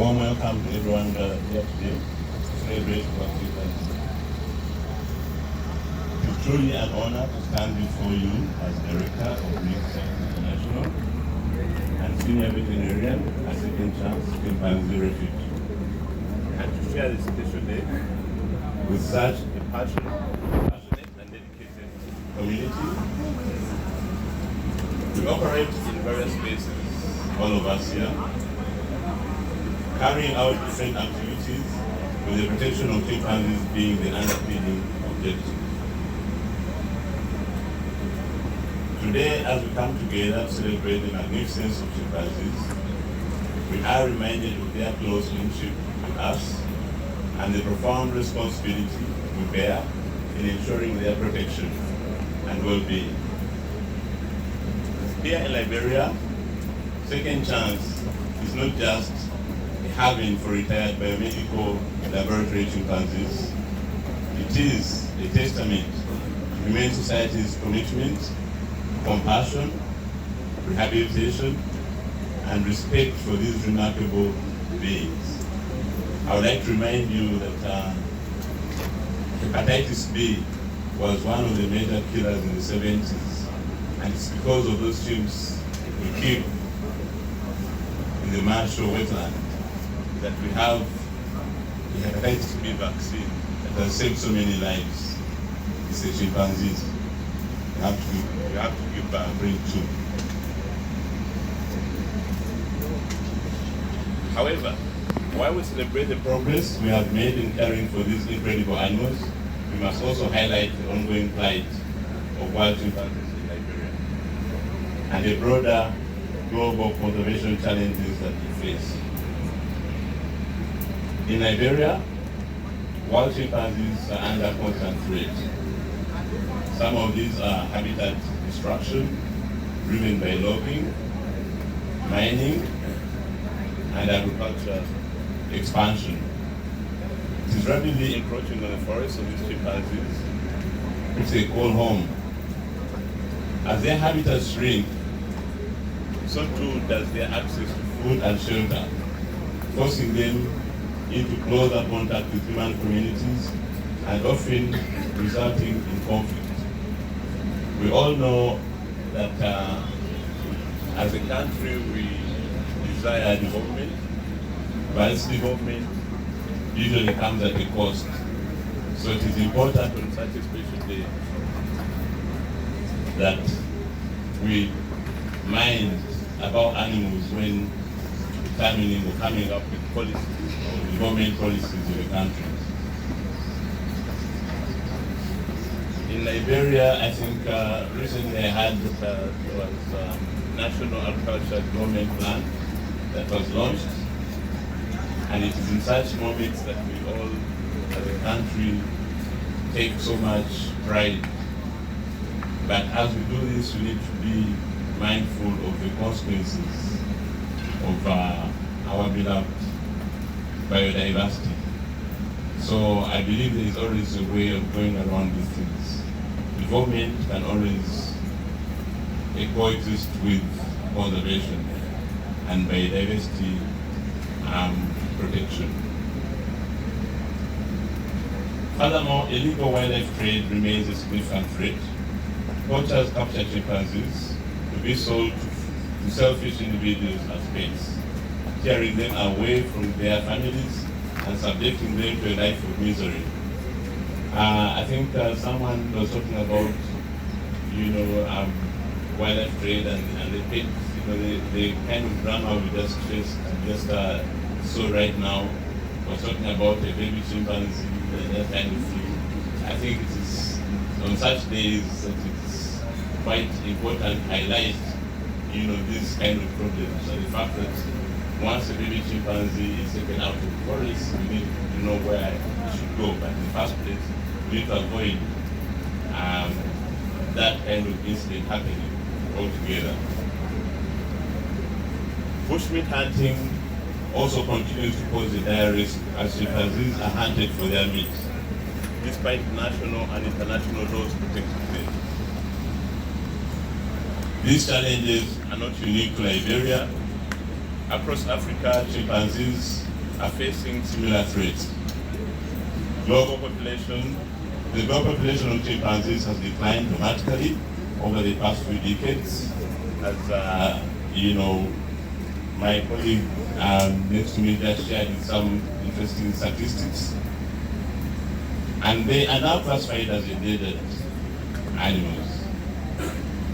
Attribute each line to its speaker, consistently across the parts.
Speaker 1: warm welcome to everyone gathered here today to celebrate World Chimpanzee. It is truly an honor to stand before you as Director of Keynote International and Senior Veterinarian at Second Chance Chimpanzee Refuge, and to share this special day with such a passionate and dedicated community. We operate in various spaces all of us here, carrying out different activities with the protection of chimpanzees being the underpinning objective. Today, as we come together to celebrate the magnificence of chimpanzees, we are reminded of their close kinship with us and the profound responsibility we bear in ensuring their protection and well-being. Here in Liberia, Second Chance is not just a haven for retired biomedical laboratory chimpanzees. It is a testament to Humane Society's commitment, compassion, rehabilitation, and respect for these remarkable beings. I would like to remind you that hepatitis B was one of the major killers in the 70s, and it's because of those chimps we keep in the marshal wetland that we have the hepatitis B vaccine that has saved so many lives. It's the chimpanzees. You have to give back, bring two. However, while we celebrate the progress we have made in caring for these incredible animals, we must also highlight the ongoing plight of wild chimpanzees in Liberia and the broader global conservation challenges that we face. In Liberia, wild chimpanzees are under constant threat. Some of these are habitat destruction driven by logging, mining, and agriculture expansion. It is rapidly encroaching on the forests of these chimpanzees, which they call home. As their habitats shrink, so too does their access to food and shelter, forcing them into closer contact with human communities and often resulting in conflict. We all know that as a country we desire development, but this development usually comes at a cost. So it is important on such a special day that we mind about animals when determining or coming up with policies or development policies in the country. In Liberia, I think recently I heard that there was a National Agriculture Development Plan that was launched, and it is in such moments that we all, as a country, take so much pride. But as we do this, we need to be mindful of the consequences of our beloved biodiversity. So I believe there is always a way of going around these things. Development can always coexist with conservation and biodiversity protection. Furthermore, illegal wildlife trade remains a significant threat. Poachers capture chimpanzees to be sold to selfish individuals as pets, tearing them away from their families and subjecting them to a life of misery. I think someone was talking about, wildlife trade and the pets, the kind of drama we just faced, saw right now. Was talking about a baby chimpanzee and that kind of thing. I think it is on such days that it's quite important to highlight, this kind of problems. And the fact that once a baby chimpanzee is taken out of the forest, we need to know where it should go. But in the first place, we need to avoid that kind of incident happening altogether. Bushmeat hunting also continues to pose a dire risk as chimpanzees are hunted for their meat, despite national and international laws protecting them. These challenges are not unique to Liberia. Across Africa, chimpanzees are facing similar threats. The global population of chimpanzees has declined dramatically over the past few decades. As my colleague next to me just shared some interesting statistics. And they are now classified as endangered animals.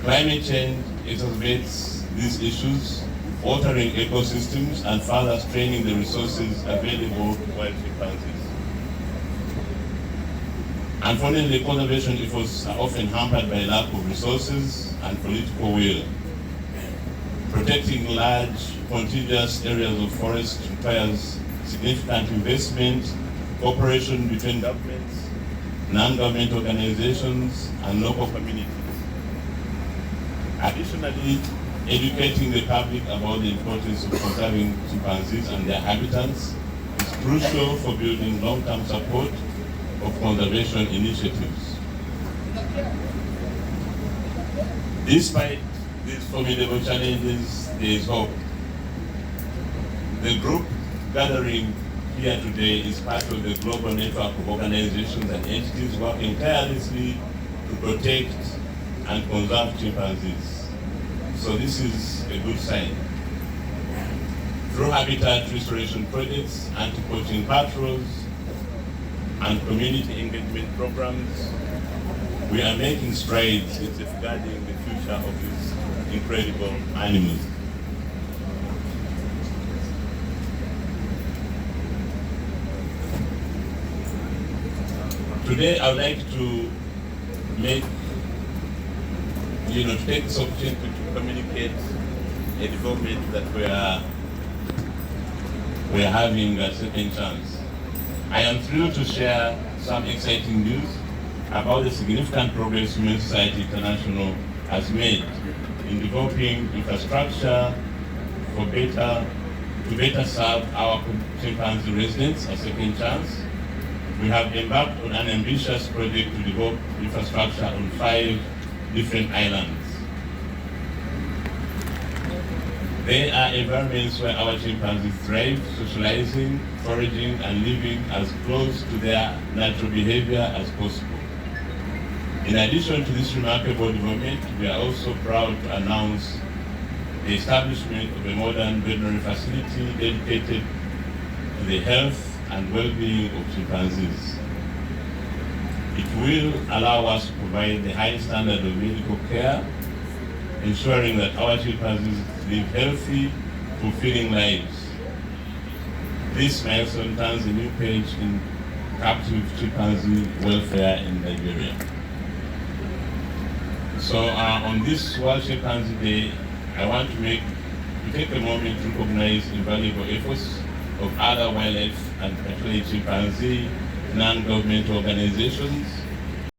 Speaker 1: Climate change exacerbates these issues, altering ecosystems and further straining the resources available to wild chimpanzees. Unfortunately, conservation efforts are often hampered by lack of resources and political will. Protecting large, contiguous areas of forest requires significant investment, cooperation between governments, non-government organizations, and local communities. Additionally, educating the public about the importance of conserving chimpanzees and their habitats is crucial for building long-term support of conservation initiatives. Despite these formidable challenges, there is hope. The group gathering here today is part of the global network of organizations and entities working tirelessly to protect and conserve chimpanzees. So this is a good sign. Through habitat restoration projects, anti-poaching patrols, and community engagement programs, we are making strides in safeguarding the future of these incredible animals. Today, I would like to take this opportunity to communicate a development that we are having a second chance. I am thrilled to share some exciting news about the significant progress Human Society International has made in developing infrastructure to better serve our chimpanzee residents a second chance. We have embarked on an ambitious project to develop infrastructure on 5 different islands. They are environments where our chimpanzees thrive, socializing, foraging, and living as close to their natural behavior as possible. In addition to this remarkable development, we are also proud to announce the establishment of a modern veterinary facility dedicated to the health and well-being of chimpanzees. It will allow us to provide the highest standard of medical care, ensuring that our chimpanzees live healthy, fulfilling lives. This milestone turns a new page in captive chimpanzee welfare in Liberia. So on this World Chimpanzee Day, I want to take a moment to recognize invaluable efforts of other wildlife and particularly chimpanzee non-governmental organizations